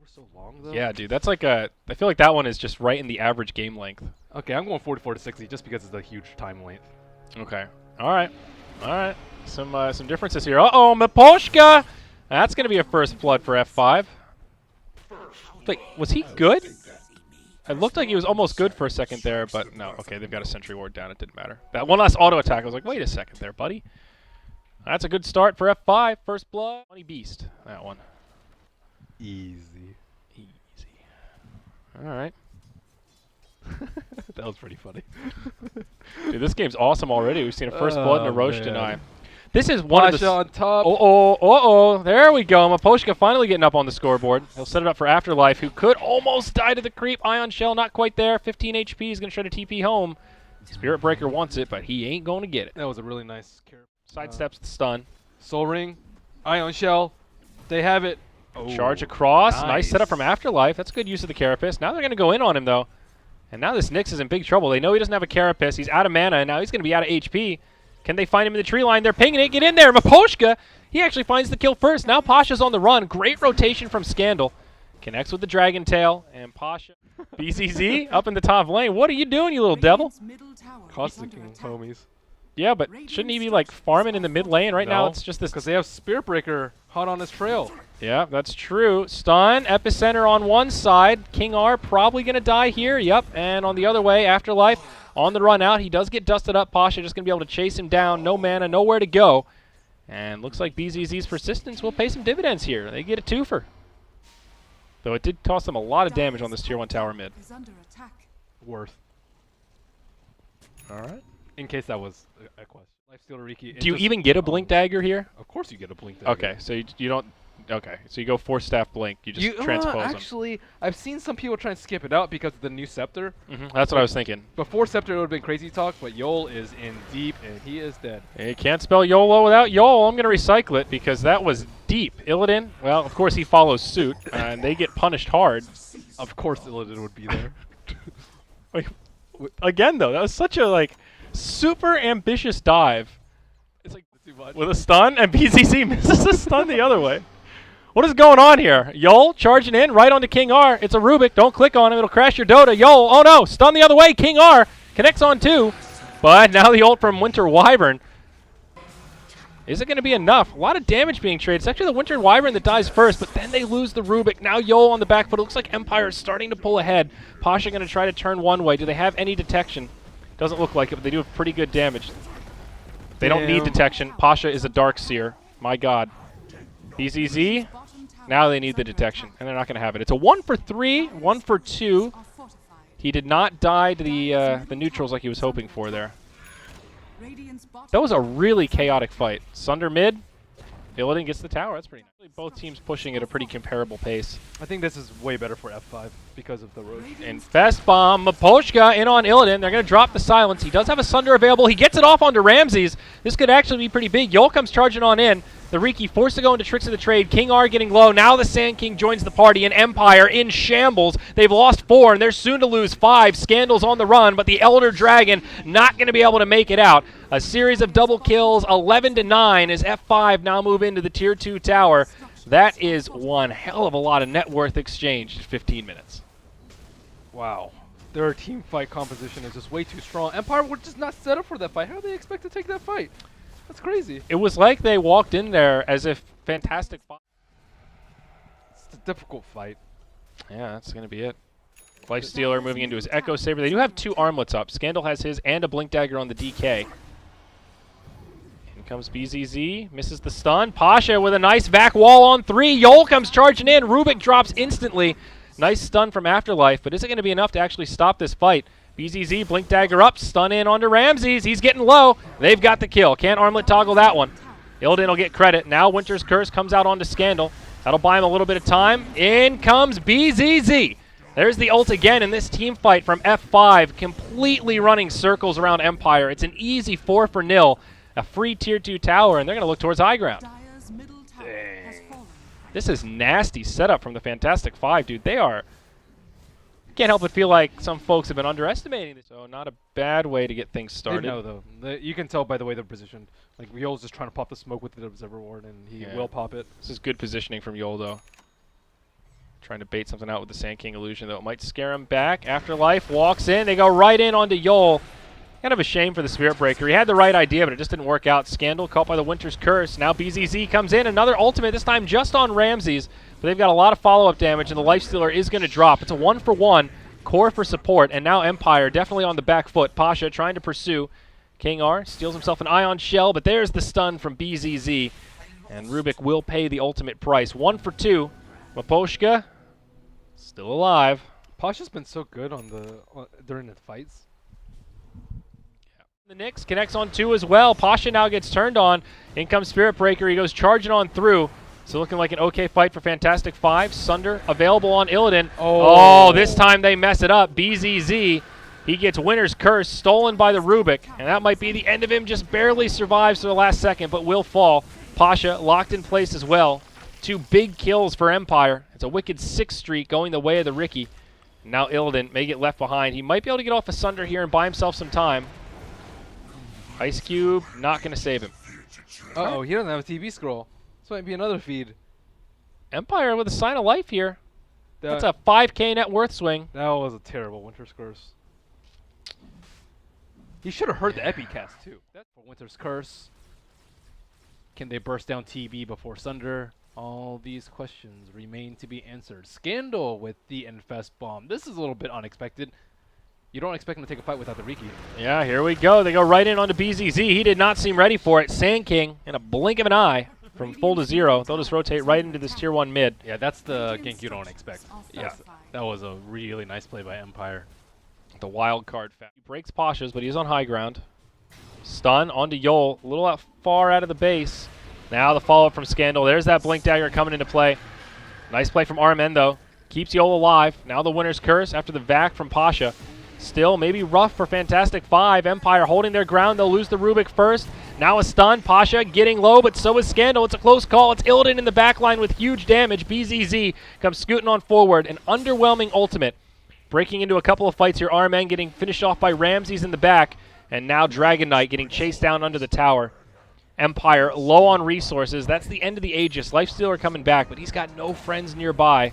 We're so long though. Yeah, dude, that's like a. I feel like that one is just right in the average game length. Okay, I'm going 44 to 60 just because it's a huge time length. Okay. All right. All right. Some differences here. Uh-oh, Miposhka! That's going to be a first blood for F5. Wait, was he good? It looked like he was almost good for a second there, but no. Okay, they've got a sentry ward down. It didn't matter. That one last auto attack, I was like, wait a second there, buddy. That's a good start for F5. First blood. Money Beast, that one. Easy. Easy. All right. That was pretty funny. Dude, this game's awesome already. We've seen a first blood and a Roche man. deny. This is one of the... on top. There we go. Miposhka finally getting up on the scoreboard. He'll set it up for Afterlife, who could almost die to the creep. Ion Shell, not quite there. 15 HP. He's going to try to TP home. Spirit Breaker wants it, but he ain't going to get it. That was a really nice carry. Sidesteps the stun. Soul Ring. Ion Shell. They have it. Charge across. Nice. Nice setup from Afterlife. That's good use of the Carapace. Now they're going to go in on him, though. And now this Nyx is in big trouble. They know he doesn't have a Carapace. He's out of mana, and now he's going to be out of HP. Can they find him in the tree line? They're pinging it. Get in there. Miposhka, he actually finds the kill first. Now Pasha's on the run. Great rotation from Scandal. Connects with the Dragon Tail. And Pasha. BCZ up in the top lane. What are you doing, you little devil? Costing homies. Yeah, but shouldn't he be, like, farming in the mid lane? Right now it's just this... Because they have Spirit Breaker hot on his trail. Yeah, that's true. Stun, Epicenter on one side. King R probably going to die here. Yep, and on the other way, Afterlife on the run out. He does get dusted up. Pasha just going to be able to chase him down. No mana, nowhere to go. And looks like BZZ's persistence will pay some dividends here. They get a twofer. Though it did cost them a lot of damage on this tier 1 tower mid. Worth. All right. In case that was a question. Lifesteal to Riki. Do you even get a Blink Dagger here? Of course you get a Blink Dagger. Okay, so you don't... Okay, so you go 4-staff Blink. You just transpose them. Actually, I've seen some people try and skip it out because of the new Scepter. That's what I was thinking. Before Scepter, it would have been crazy talk, but Yol is in deep, and he is dead. You can't spell YOLO without Yol. I'm going to recycle it because that was deep. Illidan, well, of course he follows suit, and they get punished hard. Of course Illidan would be there. Wait, again, though, that was such a, like, super ambitious dive. It's like too much. With a stun, and BCC misses a stun the other way. What is going on here? Yol charging in right onto King R. It's a Rubik. Don't click on him. It'll crash your Dota. Yol, oh no, stun the other way. King R connects on two. But now the ult from Winter Wyvern. Is it going to be enough? A lot of damage being traded. It's actually the Winter Wyvern that dies first, but then they lose the Rubik. Now Yol on the back foot. It looks like Empire is starting to pull ahead. Pasha going to try to turn one way. Do they have any detection? Doesn't look like it, but they do have pretty good damage. They don't need detection. Pasha is a Dark Seer. My god. BZZ. Now they need the detection, and they're not going to have it. It's a 1 for 3, 1 for 2. He did not die to the neutrals like he was hoping for there. That was a really chaotic fight. Sunder mid. Illidan gets the tower. That's pretty nice. Both teams pushing at a pretty comparable pace. I think this is way better for F5 because of the Roche. Infest Bomb. Miposhka in on Illidan. They're going to drop the silence. He does have a Sunder available. He gets it off onto Ramses. This could actually be pretty big. Yol comes charging on in. The Riki forced to go into Tricks of the Trade. King R getting low. Now the Sand King joins the party, and Empire in shambles. They've lost 4, and they're soon to lose 5. Scandal's on the run, but the Elder Dragon not going to be able to make it out. A series of double kills, 11-9, as F5 now move into the Tier 2 tower. That is one hell of a lot of net worth exchanged in 15 minutes. Wow. Their team fight composition is just way too strong. Empire were just not set up for that fight. How do they expect to take that fight? That's crazy. It was like they walked in there as if Fantastic.Five. It's a difficult fight. Yeah, that's going to be it. Lifestealer moving into his Echo Saber. They do have 2 armlets up. Scandal has his and a Blink Dagger on the DK. In comes BZZ. Misses the stun. Pasha with a nice back wall on 3. Yol comes charging in. Rubik drops instantly. Nice stun from Afterlife, but is it going to be enough to actually stop this fight? BZZ, Blink Dagger up, stun in onto Ramses. He's getting low. They've got the kill. Can't armlet toggle that one. Illidan will get credit. Now Winter's Curse comes out onto Scandal. That'll buy him a little bit of time. In comes BZZ. There's the ult again in this team fight from F5, completely running circles around Empire. It's an easy 4 for 0, a free Tier 2 tower, and they're going to look towards high ground. Dang. This is nasty setup from the Fantastic.Five, dude. They are... Can't help but feel like some folks have been underestimating this. So not a bad way to get things started. They know, though. You can tell by the way they're positioned. Like, Yol's just trying to pop the smoke with the Observer Ward, and he will pop it. This is good positioning from Yol, though. Trying to bait something out with the Sand King illusion, though it might scare him back. Afterlife walks in. They go right in onto Yol. Kind of a shame for the Spirit Breaker. He had the right idea, but it just didn't work out. Scandal caught by the Winter's Curse. Now BZZ comes in. Another ultimate, this time just on Ramses. But they've got a lot of follow-up damage, and the Lifestealer is going to drop. It's a 1-for-1. Core for support, and now Empire definitely on the back foot. Pasha trying to pursue. King R steals himself an Ion Shell, but there's the stun from BZZ. And Rubik will pay the ultimate price. 1 for 2. Maposhka still alive. Pasha's been so good on during the fights. The Nyx connects on 2 as well. Pasha now gets turned on. In comes Spirit Breaker. He goes charging on through. So looking like an okay fight for Fantastic.Five. Sunder available on Illidan. Oh, this time they mess it up. BZZ, he gets Winter's Curse stolen by the Rubik. And that might be the end of him. Just barely survives to the last second, but will fall. Pasha locked in place as well. 2 big kills for Empire. It's a wicked 6 streak going the way of the Ricky. Now Illidan may get left behind. He might be able to get off a Sunder here and buy himself some time. Ice Cube, not going to save him. Uh-oh, he doesn't have a TV scroll. This might be another feed. Empire with a sign of life here. That's a 5K net worth swing. That was a terrible Winter's Curse. He should have heard the Epicast, too. That's for Winter's Curse. Can they burst down TB before Sunder? All these questions remain to be answered. Scandal with the Infest Bomb. This is a little bit unexpected. You don't expect him to take a fight without the Riki. Yeah, here we go. They go right in onto BZZ. He did not seem ready for it. Sand King, in a blink of an eye, from full to 0. They'll just rotate right into this tier 1 mid. Yeah, that's the gank you don't expect. Yeah. That was a really nice play by Empire. The wild card. He breaks Pasha's, but he's on high ground. Stun onto Yol. A little far out of the base. Now the follow-up from Scandal. There's that Blink Dagger coming into play. Nice play from RMN, though. Keeps Yol alive. Now the Winter's Curse after the vac from Pasha. Still maybe rough for Fantastic.Five. Empire holding their ground. They'll lose the Rubik first. Now a stun. Pasha getting low, but so is Scandal. It's a close call. It's Illidan in the back line with huge damage. BZZ comes scooting on forward. An underwhelming ultimate. Breaking into a couple of fights here. RMN getting finished off by Ramses in the back. And now Dragon Knight getting chased down under the tower. Empire low on resources. That's the end of the Aegis. Lifestealer coming back, but he's got no friends nearby.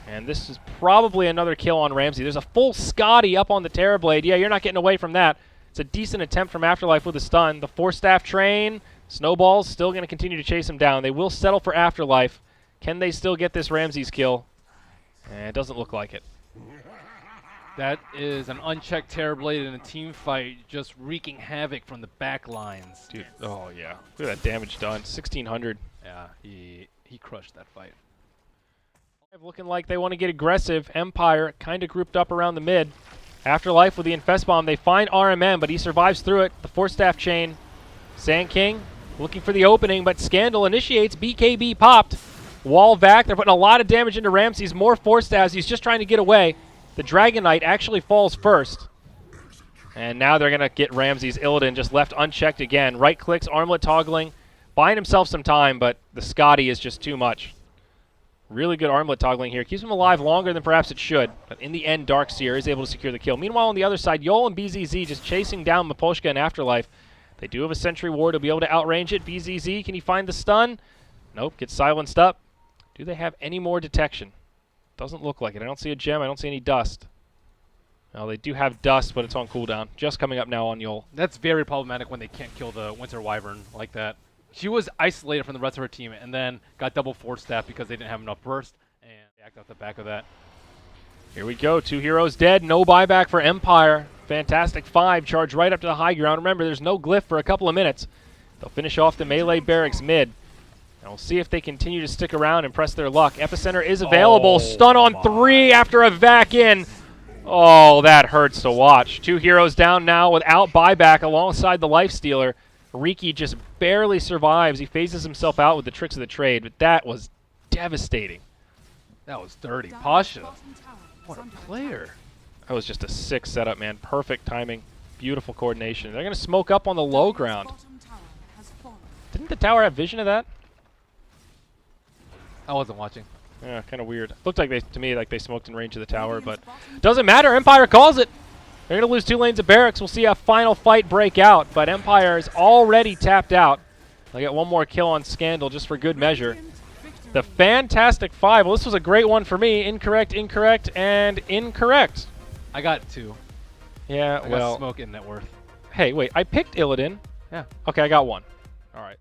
And this is probably another kill on Ramsey. There's a full Scotty up on the Terrorblade. Yeah, you're not getting away from that. It's a decent attempt from Afterlife with a stun. The 4-staff train. Snowball's still going to continue to chase him down. They will settle for Afterlife. Can they still get this Ramses kill? It doesn't look like it. That is an unchecked Terrorblade in a team fight, just wreaking havoc from the back lines. Dude, oh yeah. Look at that damage done. 1,600. Yeah, he crushed that fight. Looking like they want to get aggressive. Empire kind of grouped up around the mid. Afterlife with the Infest Bomb. They find RMM, but he survives through it. The 4-staff chain. Sand King looking for the opening, but Scandal initiates. BKB popped. Wall vac. They're putting a lot of damage into Ramses. More 4-staffs. He's just trying to get away. The Dragon Knight actually falls first. And now they're going to get Ramses. Illidan just left unchecked again. Right clicks, armlet toggling. Buying himself some time, but the Scotty is just too much. Really good armlet toggling here. Keeps him alive longer than perhaps it should. But in the end, Darkseer is able to secure the kill. Meanwhile, on the other side, Yol and BZZ just chasing down Maposhka and Afterlife. They do have a Sentry Ward to be able to outrange it. BZZ, can he find the stun? Nope, gets silenced up. Do they have any more detection? Doesn't look like it. I don't see a gem. I don't see any dust. Well, they do have dust, but it's on cooldown. Just coming up now on Yol. That's very problematic when they can't kill the Winter Wyvern like that. She was isolated from the rest of her team and then got double 4-staff because they didn't have enough burst, and they act off the back of that. Here we go. 2 heroes dead. No buyback for Empire. Fantastic.Five charge right up to the high ground. Remember, there's no glyph for a couple of minutes. They'll finish off the melee barracks mid. And we'll see if they continue to stick around and press their luck. Epicenter is available. Stun on 3 after a vac in. Oh, that hurts to watch. 2 heroes down now without buyback alongside the Lifestealer. Riki just barely survives. He phases himself out with the tricks of the trade, but that was devastating. That was dirty. Pasha. What a player. That was just a sick setup, man. Perfect timing. Beautiful coordination. They're going to smoke up on the low ground. Didn't the tower have vision of that? I wasn't watching. Yeah, kind of weird. Looked like to me like they smoked in range of the tower, but doesn't matter. Empire calls it. They're going to lose 2 lanes of barracks. We'll see a final fight break out, but Empire is already tapped out. They'll get 1 more kill on Scandal just for good measure. The Fantastic.Five. Well, this was a great one for me. Incorrect, incorrect, and incorrect. I got 2. Yeah, I well. got Smoke and Net Worth. Hey, wait. I picked Illidan. Yeah. Okay, I got 1. All right.